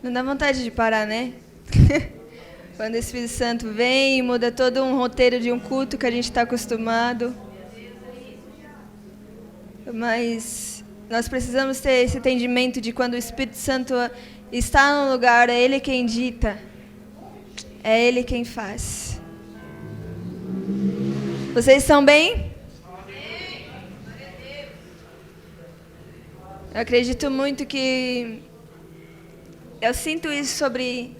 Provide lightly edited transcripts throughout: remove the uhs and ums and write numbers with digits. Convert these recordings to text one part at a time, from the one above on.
Não dá vontade de parar, né? Quando o Espírito Santo vem e muda todo um roteiro de um culto que a gente está acostumado. Mas nós precisamos ter esse entendimento de quando o Espírito Santo está no lugar, é Ele quem dita. É Ele quem faz. Vocês estão bem? Eu acredito muito que... Eu sinto isso sobre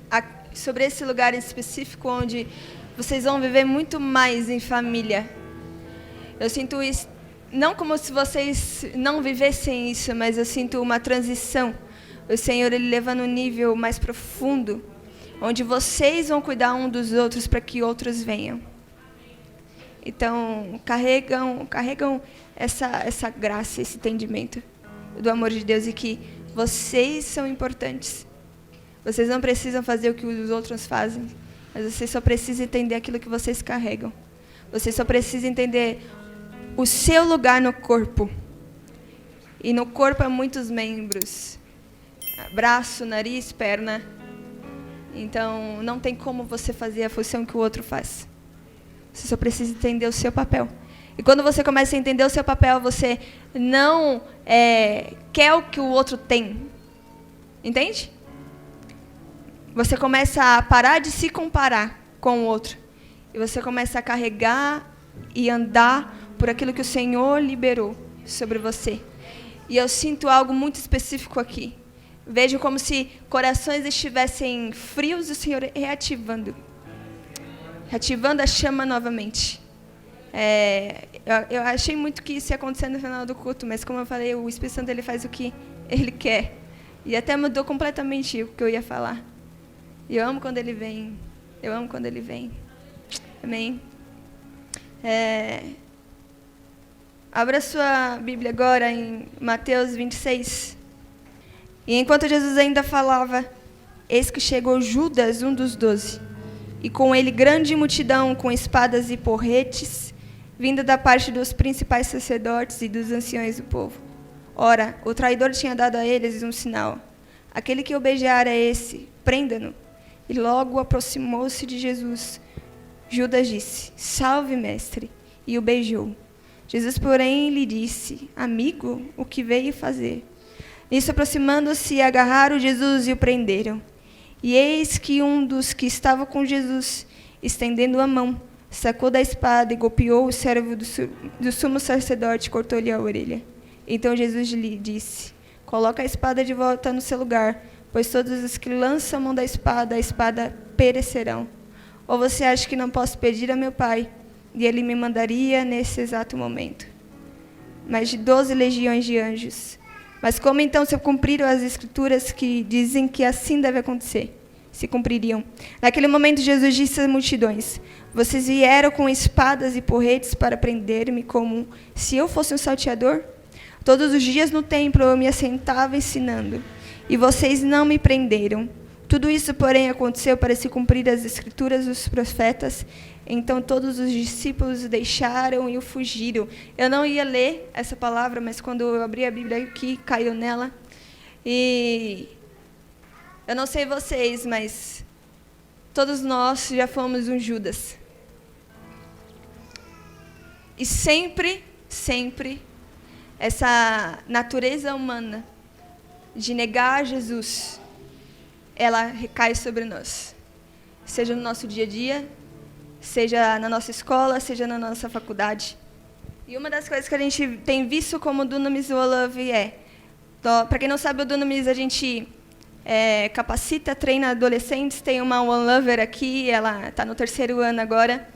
esse lugar em específico, onde vocês vão viver muito mais em família. Eu sinto isso, não como se vocês não vivessem isso, mas eu sinto uma transição. O Senhor, Ele leva no nível mais profundo, onde vocês vão cuidar um dos outros para que outros venham. Então, carregam essa graça, esse entendimento do amor de Deus e que vocês são importantes. Vocês não precisam fazer o que os outros fazem, mas vocês só precisam entender aquilo que vocês carregam. Vocês só precisam entender o seu lugar no corpo. E no corpo há muitos membros. Braço, nariz, perna. Então, não tem como você fazer a função que o outro faz. Você só precisa entender o seu papel. E quando você começa a entender o seu papel, você não quer o que o outro tem. Entende? Você começa a parar de se comparar com o outro. E você começa a carregar e andar por aquilo que o Senhor liberou sobre você. E eu sinto algo muito específico aqui. Vejo como se corações estivessem frios e o Senhor reativando a chama novamente. Eu achei muito que isso ia acontecer no final do culto, mas como eu falei, o Espírito Santo ele faz o que Ele quer. E até mudou completamente o que eu ia falar. E eu amo quando Ele vem. Eu amo quando Ele vem. Amém? Abra sua Bíblia agora em Mateus 26. E enquanto Jesus ainda falava, eis que chegou Judas, um dos 12, e com ele grande multidão com espadas e porretes, vinda da parte dos principais sacerdotes e dos anciões do povo. Ora, o traidor tinha dado a eles um sinal. Aquele que o beijara é esse, prenda-no. E logo aproximou-se de Jesus. Judas disse, salve, mestre, e o beijou. Jesus, porém, lhe disse, amigo, o que veio fazer? Nisso, aproximando-se, agarraram Jesus e o prenderam. E eis que um dos que estava com Jesus, estendendo a mão, sacou da espada e golpeou o servo do sumo sacerdote e cortou-lhe a orelha. Então Jesus lhe disse, coloca a espada de volta no seu lugar, pois todos os que lançam a mão da espada, a espada perecerão. Ou você acha que não posso pedir a meu Pai, e Ele me mandaria nesse exato momento? Mais de 12 legiões de anjos. Mas como então se cumpriram as escrituras que dizem que assim deve acontecer? Se cumpririam. Naquele momento Jesus disse às multidões, vocês vieram com espadas e porretes para prender-me como se eu fosse um salteador? Todos os dias no templo eu me assentava ensinando, e vocês não me prenderam. Tudo isso, porém, aconteceu para se cumprir as escrituras dos profetas. Então todos os discípulos o deixaram e o fugiram. Eu não ia ler essa palavra, mas quando eu abri a Bíblia aqui, caiu nela. E eu não sei vocês, mas todos nós já fomos um Judas. E sempre, essa natureza humana de negar Jesus, ela recai sobre nós. Seja no nosso dia a dia, seja na nossa escola, seja na nossa faculdade. E uma das coisas que a gente tem visto como Dunamis Love para quem não sabe, o Dunamis a gente capacita, treina adolescentes. Tem uma One Lover aqui, ela está no 3º ano agora.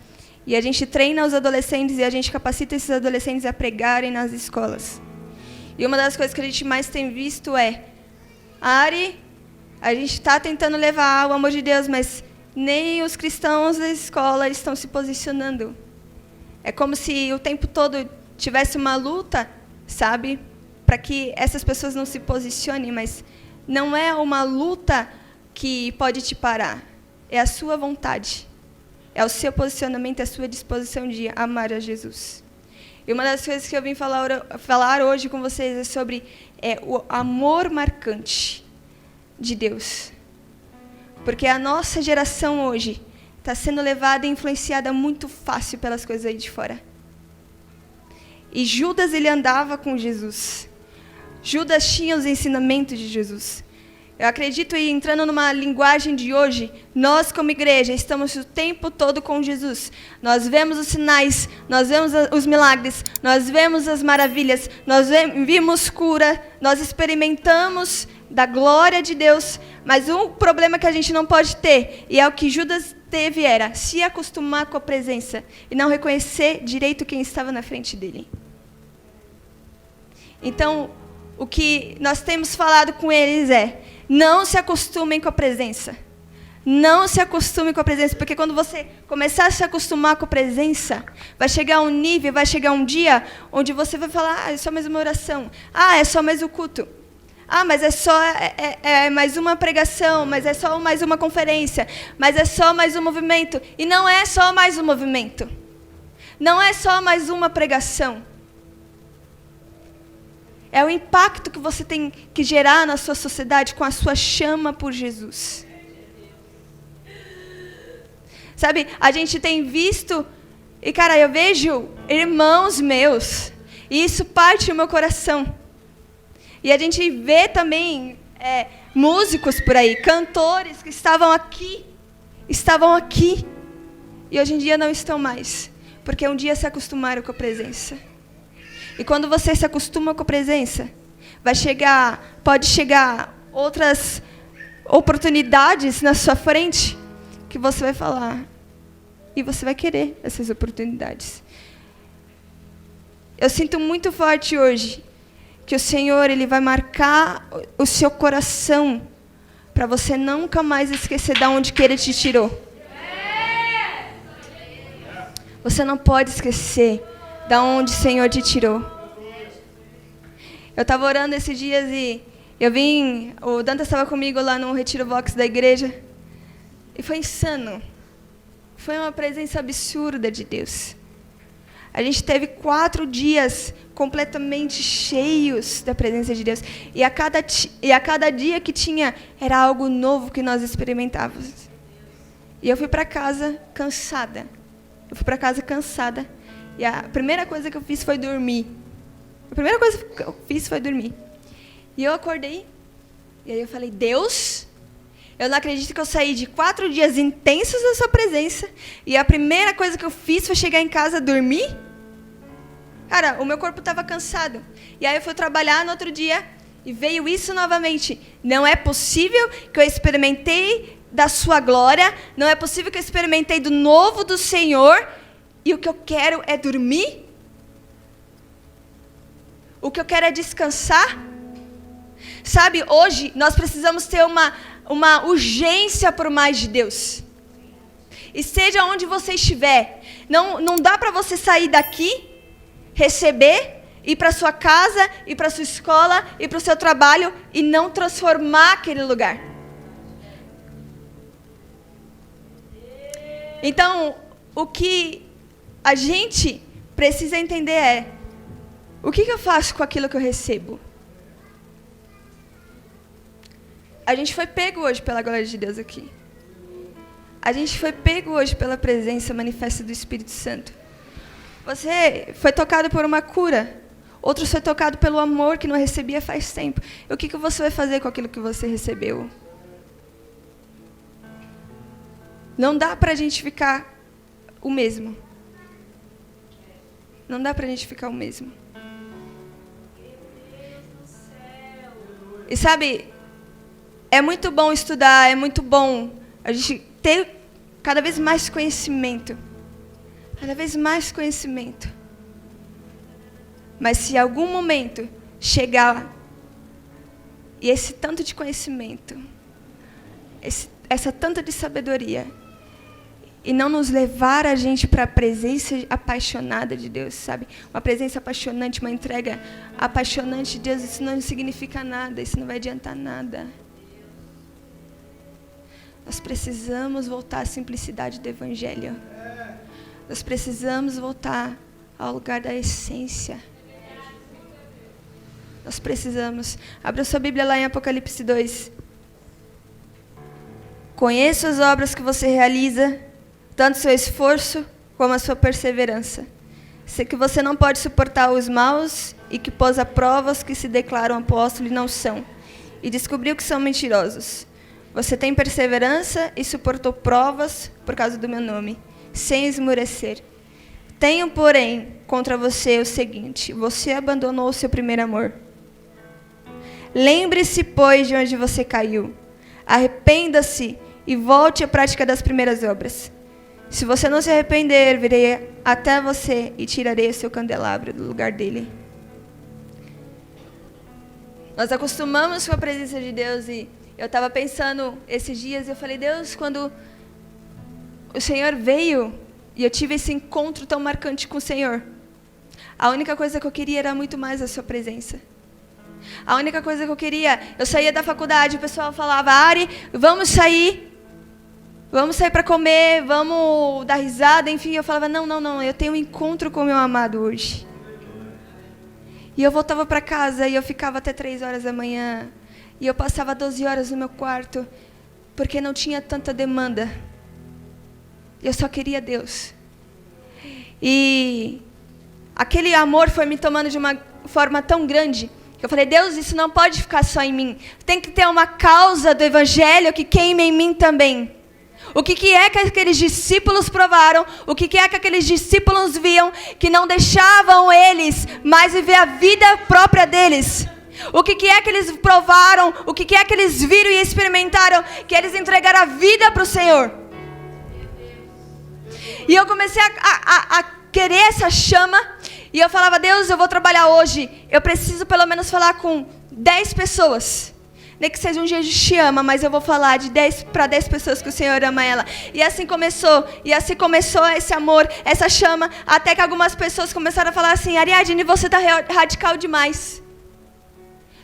E a gente treina os adolescentes e a gente capacita esses adolescentes a pregarem nas escolas. E uma das coisas que a gente mais tem visto Ari, a gente está tentando levar o amor de Deus, mas nem os cristãos da escola estão se posicionando. É como se o tempo todo tivesse uma luta, sabe? Para que essas pessoas não se posicionem, mas não é uma luta que pode te parar. É a sua vontade. É o seu posicionamento, é a sua disposição de amar a Jesus. E uma das coisas que eu vim falar hoje com vocês é sobre o amor marcante de Deus. Porque a nossa geração hoje está sendo levada e influenciada muito fácil pelas coisas aí de fora. E Judas, ele andava com Jesus. Judas tinha os ensinamentos de Jesus. Eu acredito, e entrando numa linguagem de hoje, nós como igreja estamos o tempo todo com Jesus. Nós vemos os sinais, nós vemos os milagres, nós vemos as maravilhas, nós vimos cura, nós experimentamos da glória de Deus, mas um problema que a gente não pode ter, e é o que Judas teve, era se acostumar com a presença e não reconhecer direito quem estava na frente dele. Então, o que nós temos falado com eles é: não se acostumem com a presença. Não se acostume com a presença, porque quando você começar a se acostumar com a presença, vai chegar um nível, vai chegar um dia onde você vai falar: é só mais uma oração. É só mais um culto. Mas é só mais uma pregação, mas é só mais uma conferência, mas é só mais um movimento. E não é só mais um movimento. Não é só mais uma pregação. É o impacto que você tem que gerar na sua sociedade com a sua chama por Jesus. Sabe, a gente tem visto, e cara, eu vejo irmãos meus, e isso parte do meu coração. E a gente vê também músicos por aí, cantores que estavam aqui, e hoje em dia não estão mais, porque um dia se acostumaram com a presença. E quando você se acostuma com a presença, pode chegar outras oportunidades na sua frente, que você vai falar, e você vai querer essas oportunidades. Eu sinto muito forte hoje que o Senhor, Ele vai marcar o seu coração para você nunca mais esquecer de onde que Ele te tirou. Você não pode esquecer de onde o Senhor te tirou. Eu estava orando esses dias e o Dantas estava comigo lá no Retiro Vox da igreja, e foi insano. Foi uma presença absurda de Deus. A gente teve 4 dias completamente cheios da presença de Deus. E a cada dia que tinha, era algo novo que nós experimentávamos. E eu fui para casa cansada. E a primeira coisa que eu fiz foi dormir. E eu acordei. E aí eu falei: Deus, eu não acredito que eu saí de 4 dias intensos da sua presença. E a primeira coisa que eu fiz foi chegar em casa, dormir. Cara, o meu corpo estava cansado. E aí eu fui trabalhar no outro dia e veio isso novamente. Não é possível que eu experimentei da sua glória. Não é possível que eu experimentei do novo do Senhor. E o que eu quero é dormir. O que eu quero é descansar. Sabe, hoje nós precisamos ter uma urgência por mais de Deus. E seja onde você estiver, não dá para você sair daqui, receber, ir para sua casa, ir para sua escola, ir para o seu trabalho e não transformar aquele lugar. Então, o que a gente precisa entender é: o que eu faço com aquilo que eu recebo? A gente foi pego hoje pela glória de Deus aqui. A gente foi pego hoje pela presença manifesta do Espírito Santo. Você foi tocado por uma cura. Outros foi tocado pelo amor que não recebia faz tempo. E o que você vai fazer com aquilo que você recebeu? Não dá para a gente ficar o mesmo. Não dá para a gente ficar o mesmo. E sabe, é muito bom estudar, é muito bom a gente ter cada vez mais conhecimento. Cada vez mais conhecimento. Mas se em algum momento chegar e esse tanto de conhecimento, essa tanta de sabedoria, e não nos levar a gente para a presença apaixonada de Deus, sabe? Uma presença apaixonante, uma entrega apaixonante de Deus, isso não significa nada, isso não vai adiantar nada. Nós precisamos voltar à simplicidade do Evangelho. Nós precisamos voltar ao lugar da essência. Nós precisamos. Abra sua Bíblia lá em Apocalipse 2. Conheço as obras que você realiza, tanto seu esforço como a sua perseverança. Sei que você não pode suportar os maus e que pôs a prova os que se declaram apóstolos e não são, e descobriu que são mentirosos. Você tem perseverança e suportou provas por causa do meu nome, sem esmorecer. Tenho, porém, contra você o seguinte: você abandonou o seu primeiro amor. Lembre-se, pois, de onde você caiu. Arrependa-se e volte à prática das primeiras obras. Se você não se arrepender, virei até você e tirarei o seu candelabro do lugar dele. Nós acostumamos com a presença de Deus e eu estava pensando esses dias e eu falei, Deus, quando o Senhor veio e eu tive esse encontro tão marcante com o Senhor, a única coisa que eu queria era muito mais a sua presença. A única coisa que eu queria, eu saía da faculdade, o pessoal falava, Ari, vamos sair para comer, vamos dar risada, enfim. Eu falava, não, eu tenho um encontro com o meu amado hoje. E eu voltava para casa e eu ficava até 3 horas da manhã. E eu passava 12 horas no meu quarto, porque não tinha tanta demanda. Eu só queria Deus. E aquele amor foi me tomando de uma forma tão grande, que eu falei, Deus, isso não pode ficar só em mim. Tem que ter uma causa do Evangelho que queime em mim também. O que é que aqueles discípulos provaram? O que é que aqueles discípulos viam que não deixavam eles mais viver a vida própria deles? O que é que eles provaram? O que é que eles viram e experimentaram? Que eles entregaram a vida para o Senhor. E eu comecei a querer essa chama. E eu falava, Deus, eu vou trabalhar hoje. Eu preciso pelo menos falar com 10 pessoas. Nem que seja um dia de te ama, mas eu vou falar de 10 para 10 pessoas que o Senhor ama ela. E assim começou esse amor, essa chama, até que algumas pessoas começaram a falar assim, Ariadne, você está radical demais.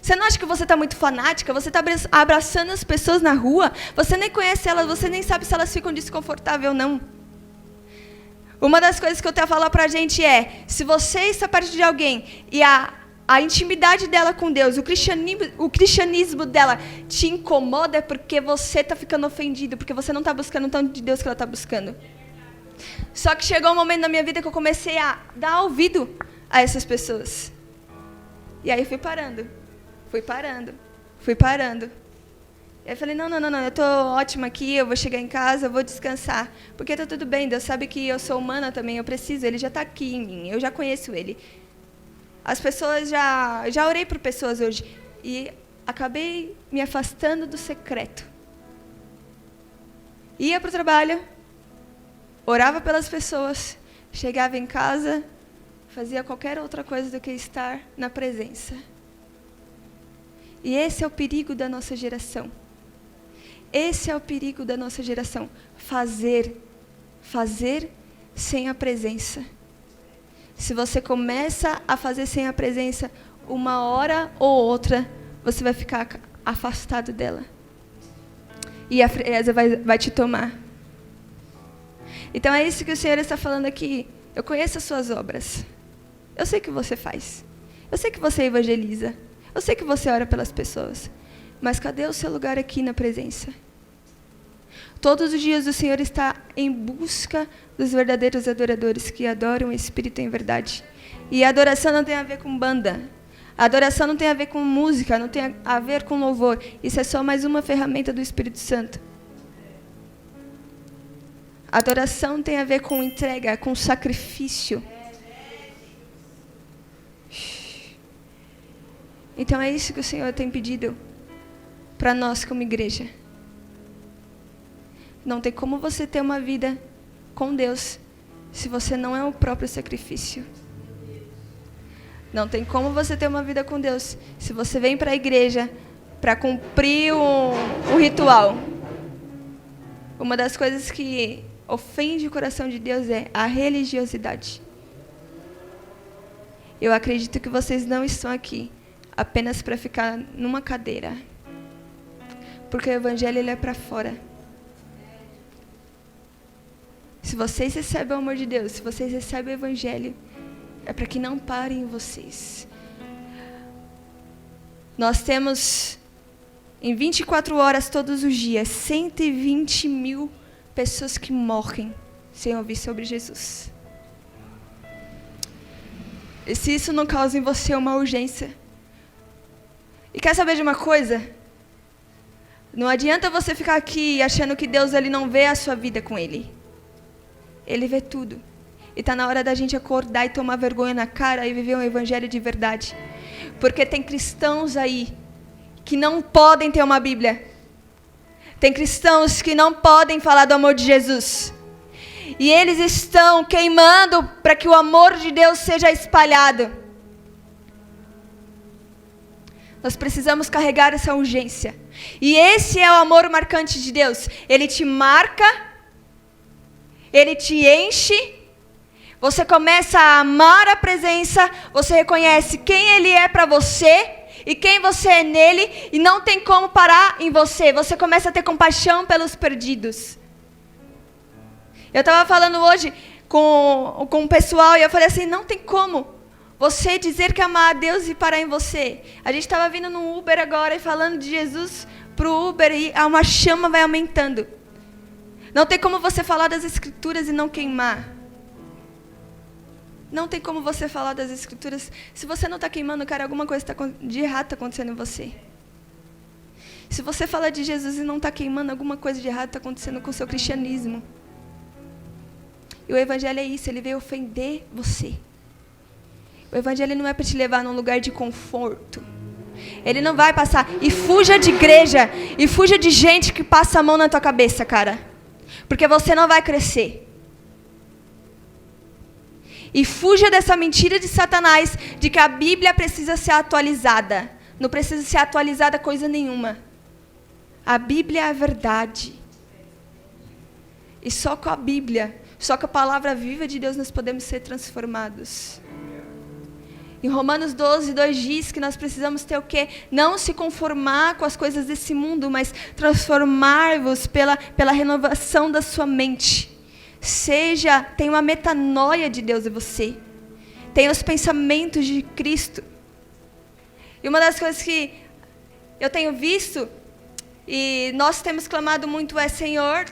Você não acha que você está muito fanática? Você está abraçando as pessoas na rua? Você nem conhece elas, você nem sabe se elas ficam desconfortáveis ou não. Uma das coisas que eu tenho a falar para a gente é, se você está perto de alguém e a intimidade dela com Deus, o cristianismo dela te incomoda, é porque você está ficando ofendido, porque você não está buscando o tanto de Deus que ela está buscando. Só que chegou um momento na minha vida que eu comecei a dar ouvido a essas pessoas. E aí fui parando. E aí eu falei, não, eu estou ótima aqui, eu vou chegar em casa, eu vou descansar. Porque está tudo bem, Deus sabe que eu sou humana também, eu preciso, Ele já está aqui em mim, eu já conheço Ele. As pessoas, já orei por pessoas hoje e acabei me afastando do secreto. Ia para o trabalho, orava pelas pessoas, chegava em casa, fazia qualquer outra coisa do que estar na presença. E esse é o perigo da nossa geração. Esse é o perigo da nossa geração. Fazer sem a presença. Se você começa a fazer sem a presença, uma hora ou outra, você vai ficar afastado dela. E a frieza vai te tomar. Então é isso que o Senhor está falando aqui. Eu conheço as suas obras. Eu sei que você faz. Eu sei que você evangeliza. Eu sei que você ora pelas pessoas. Mas cadê o seu lugar aqui na presença? Todos os dias o Senhor está em busca dos verdadeiros adoradores que adoram o Espírito em verdade. E a adoração não tem a ver com banda. A adoração não tem a ver com música, não tem a ver com louvor. Isso é só mais uma ferramenta do Espírito Santo. A adoração tem a ver com entrega, com sacrifício. Então é isso que o Senhor tem pedido para nós como igreja. Não tem como você ter uma vida com Deus se você não é o próprio sacrifício. Não tem como você ter uma vida com Deus se você vem para a igreja para cumprir um ritual. Uma das coisas que ofende o coração de Deus é a religiosidade. Eu acredito que vocês não estão aqui apenas para ficar numa cadeira. Porque o evangelho ele é para fora. Se vocês recebem o amor de Deus, se vocês recebem o evangelho, é para que não parem em vocês. Nós temos Em 24 horas todos os dias, 120 mil pessoas que morrem sem ouvir sobre Jesus. E se isso não causa em você uma urgência? E quer saber de uma coisa? Não adianta você ficar aqui achando que Deus ele não vê a sua vida com Ele. Ele vê tudo. E está na hora da gente acordar e tomar vergonha na cara e viver um evangelho de verdade. Porque tem cristãos aí que não podem ter uma Bíblia. Tem cristãos que não podem falar do amor de Jesus. E eles estão queimando para que o amor de Deus seja espalhado. Nós precisamos carregar essa urgência. E esse é o amor marcante de Deus. Ele te marca, ele te enche, você começa a amar a presença, você reconhece quem Ele é para você e quem você é nele, e não tem como parar em você. Você começa a ter compaixão pelos perdidos. Eu estava falando hoje com o pessoal e eu falei assim, não tem como você dizer que ama a Deus e parar em você. A gente estava vindo no Uber agora e falando de Jesus pro Uber e uma chama vai aumentando. Não tem como você falar das Escrituras e não queimar. Não tem como você falar das Escrituras. Se você não está queimando, cara, alguma coisa de errado está acontecendo em você. Se você fala de Jesus e não está queimando, alguma coisa de errado está acontecendo com o seu cristianismo. E o Evangelho é isso, ele veio ofender você. O Evangelho não é para te levar num lugar de conforto. Ele não vai passar. E fuja de igreja, e fuja de gente que passa a mão na tua cabeça, cara. Porque você não vai crescer. E fuja dessa mentira de Satanás, de que a Bíblia precisa ser atualizada. Não precisa ser atualizada coisa nenhuma. A Bíblia é a verdade. E só com a Bíblia, só com a palavra viva de Deus nós podemos ser transformados. Em Romanos 12, 2 diz que nós precisamos ter o quê? Não se conformar com as coisas desse mundo, mas transformar-vos pela renovação da sua mente. Tenha uma metanoia de Deus em você. Tenha os pensamentos de Cristo. E uma das coisas que eu tenho visto, e nós temos clamado muito é, Senhor,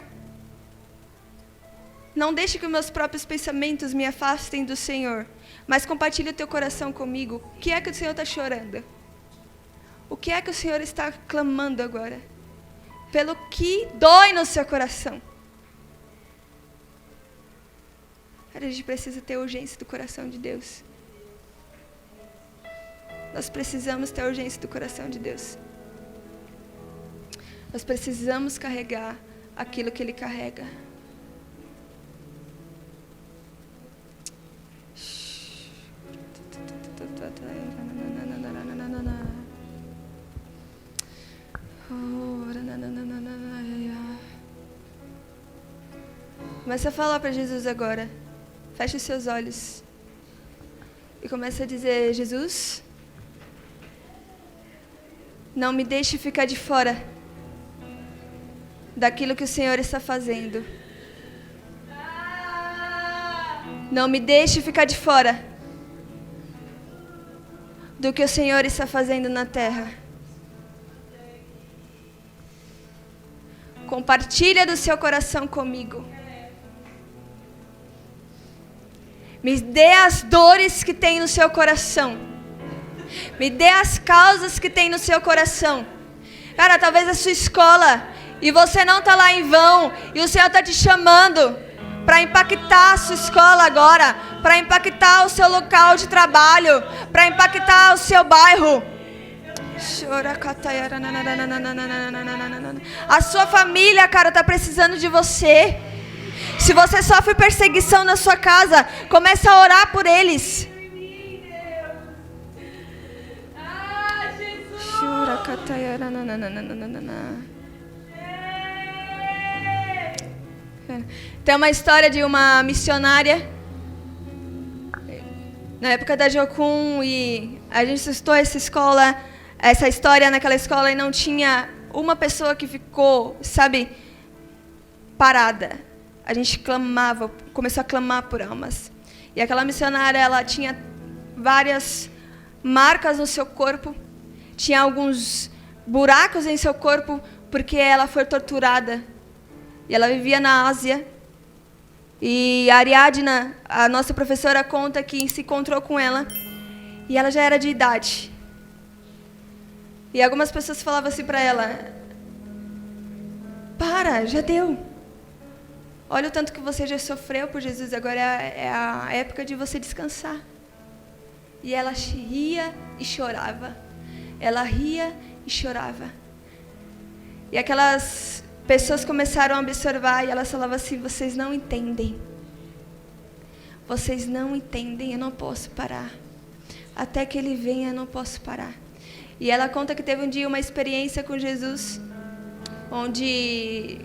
não deixe que os meus próprios pensamentos me afastem do Senhor, mas compartilhe o teu coração comigo. O que é que o Senhor está chorando? O que é que o Senhor está clamando agora? Pelo que dói no seu coração. A gente precisa ter urgência do coração de Deus. Nós precisamos ter urgência do coração de Deus. Nós precisamos carregar aquilo que Ele carrega. Começa a falar para Jesus agora. Feche os seus olhos. E começa a dizer, Jesus, não me deixe ficar de fora daquilo que o Senhor está fazendo. Não me deixe ficar de fora do que o Senhor está fazendo na terra. Compartilha do seu coração comigo. Me dê as dores que tem no seu coração. Me dê as causas que tem no seu coração. Cara, talvez a sua escola, e você não está lá em vão, e o Senhor está te chamando para impactar a sua escola agora, para impactar o seu local de trabalho, para impactar o seu bairro. A sua família, cara, está precisando de você. Se você sofre perseguição na sua casa, começa a orar por eles. Tem uma história de uma missionária na época da Jocum, e a gente estudou essa história naquela escola, e não tinha uma pessoa que ficou, parada. A gente começou a clamar por almas. E aquela missionária, ela tinha várias marcas no seu corpo, tinha alguns buracos em seu corpo porque ela foi torturada. E ela vivia na Ásia. E a Ariadna, a nossa professora, conta que se encontrou com ela e ela já era de idade. E algumas pessoas falavam assim para ela: para, já deu. Olha o tanto que você já sofreu por Jesus, agora é a época de você descansar. E ela ria e chorava. Ela ria e chorava. E aquelas pessoas começaram a observar e elas falavam assim: vocês não entendem. Vocês não entendem, eu não posso parar. Até que ele venha, eu não posso parar. E ela conta que teve um dia uma experiência com Jesus, onde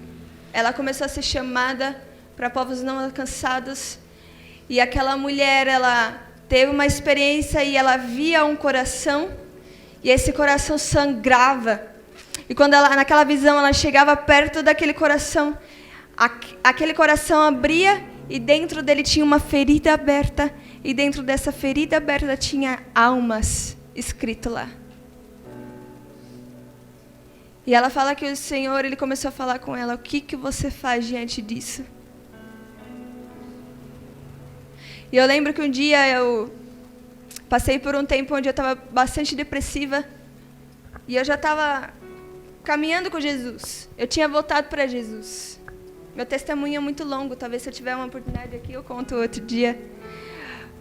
ela começou a ser chamada para povos não alcançados. E aquela mulher, ela teve uma experiência e ela via um coração, e esse coração sangrava. E quando ela, naquela visão, ela chegava perto daquele coração, aquele coração abria e dentro dele tinha uma ferida aberta. E dentro dessa ferida aberta tinha almas escrito lá. E ela fala que o Senhor, ele começou a falar com ela: o que você faz diante disso? E eu lembro que um dia eu passei por um tempo onde eu estava bastante depressiva. E eu já estava caminhando com Jesus. Eu tinha voltado para Jesus. Meu testemunho é muito longo. Talvez se eu tiver uma oportunidade aqui, eu conto outro dia.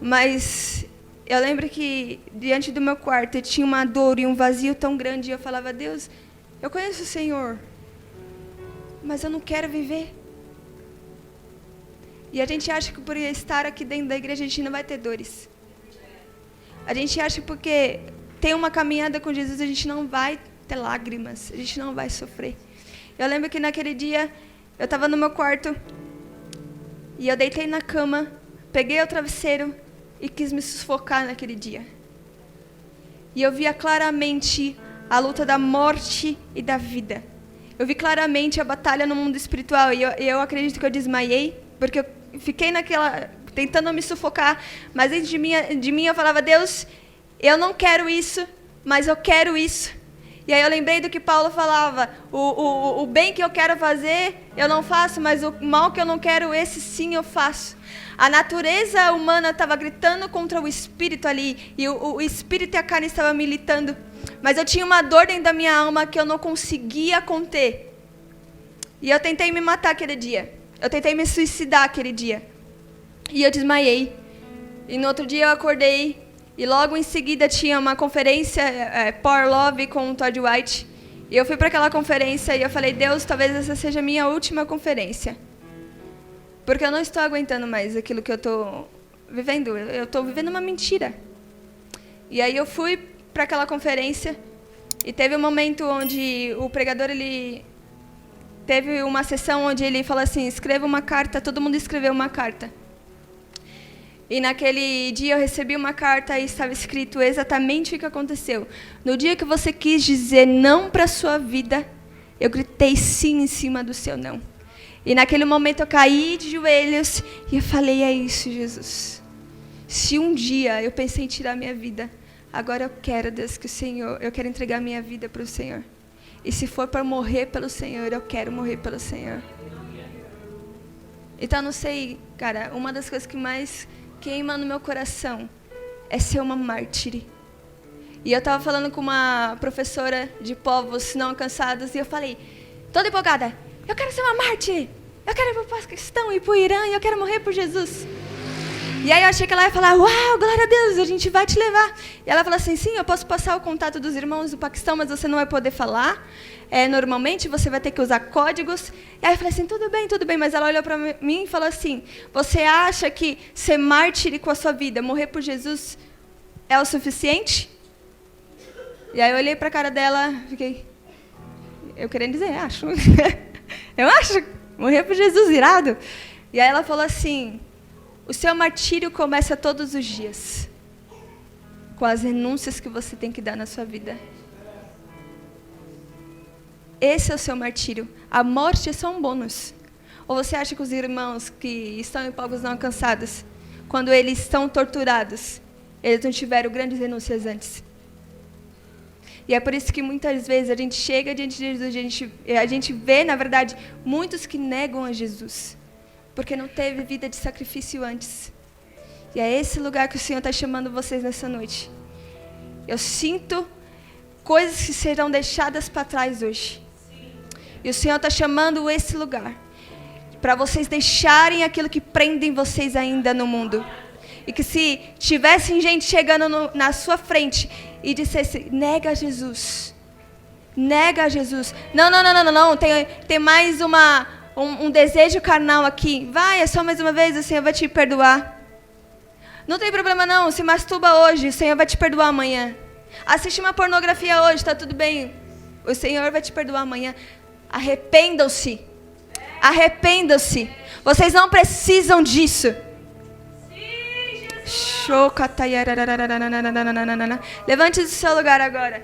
Mas eu lembro que diante do meu quarto eu tinha uma dor e um vazio tão grande. E eu falava: Deus, eu conheço o Senhor, mas eu não quero viver. E a gente acha que por estar aqui dentro da igreja a gente não vai ter dores. A gente acha que porque tem uma caminhada com Jesus a gente não vai ter lágrimas, a gente não vai sofrer. Eu lembro que naquele dia eu estava no meu quarto e eu deitei na cama, peguei o travesseiro e quis me sufocar naquele dia. E eu via claramente a luta da morte e da vida. Eu vi claramente a batalha no mundo espiritual. E eu acredito que eu desmaiei, porque eu fiquei naquela, tentando me sufocar. Mas dentro de mim eu falava: Deus, eu não quero isso, mas eu quero isso. E aí eu lembrei do que Paulo falava: o bem que eu quero fazer, eu não faço, mas o mal que eu não quero, esse sim eu faço. A natureza humana estava gritando contra o espírito ali, e o espírito e a carne estavam militando. Mas eu tinha uma dor dentro da minha alma que eu não conseguia conter. E eu tentei me matar aquele dia. Eu tentei me suicidar aquele dia. E eu desmaiei. E no outro dia eu acordei. E logo em seguida tinha uma conferência, Power Love, com o Todd White. E eu fui para aquela conferência e eu falei: Deus, talvez essa seja a minha última conferência. Porque eu não estou aguentando mais aquilo que eu estou vivendo. Eu estou vivendo uma mentira. E aí eu fui para aquela conferência e teve um momento onde o pregador, ele teve uma sessão onde ele falou assim: escreva uma carta. Todo mundo escreveu uma carta. E naquele dia eu recebi uma carta e estava escrito exatamente o que aconteceu. No dia que você quis dizer não para a sua vida, eu gritei sim em cima do seu não. E naquele momento eu caí de joelhos e eu falei: é isso, Jesus. Se um dia eu pensei em tirar minha vida, agora eu quero, Deus, que o Senhor, eu quero entregar minha vida para o Senhor. E se for para morrer pelo Senhor, eu quero morrer pelo Senhor. Então, não sei, cara, uma das coisas que mais queima no meu coração é ser uma mártire. E eu estava falando com uma professora de povos não alcançados e eu falei, toda empolgada: eu quero ser uma mártire, eu quero ir para o Paquistão, ir para o Irã, e eu quero morrer por Jesus. E aí eu achei que ela ia falar: uau, glória a Deus, a gente vai te levar. E ela falou assim: sim, eu posso passar o contato dos irmãos do Paquistão, mas você não vai poder falar. Normalmente você vai ter que usar códigos. E aí eu falei assim: tudo bem. Mas ela olhou para mim e falou assim: você acha que ser mártire com a sua vida, morrer por Jesus, é o suficiente? E aí eu olhei para a cara dela, fiquei, eu querendo dizer, acho. Eu acho, morrer por Jesus, irado. E aí ela falou assim: o seu martírio começa todos os dias, com as renúncias que você tem que dar na sua vida. Esse é o seu martírio. A morte é só um bônus. Ou você acha que os irmãos que estão em povos não alcançados, quando eles estão torturados, eles não tiveram grandes renúncias antes? E é por isso que muitas vezes a gente chega diante de Jesus, a gente vê, na verdade, muitos que negam a Jesus, porque não teve vida de sacrifício antes. E é esse lugar que o Senhor está chamando vocês nessa noite. Eu sinto coisas que serão deixadas para trás hoje. E o Senhor está chamando esse lugar para vocês deixarem aquilo que prendem vocês ainda no mundo. E que se tivessem gente chegando na sua frente e dissesse, nega Jesus. Nega Jesus. Não. Tem mais um desejo carnal aqui. Vai, é só mais uma vez, o Senhor vai te perdoar. Não tem problema não, se masturba hoje, o Senhor vai te perdoar amanhã. Assiste uma pornografia hoje, está tudo bem. O Senhor vai te perdoar amanhã. Arrependam-se. Arrependam-se. Vocês não precisam disso. Levante do seu lugar agora.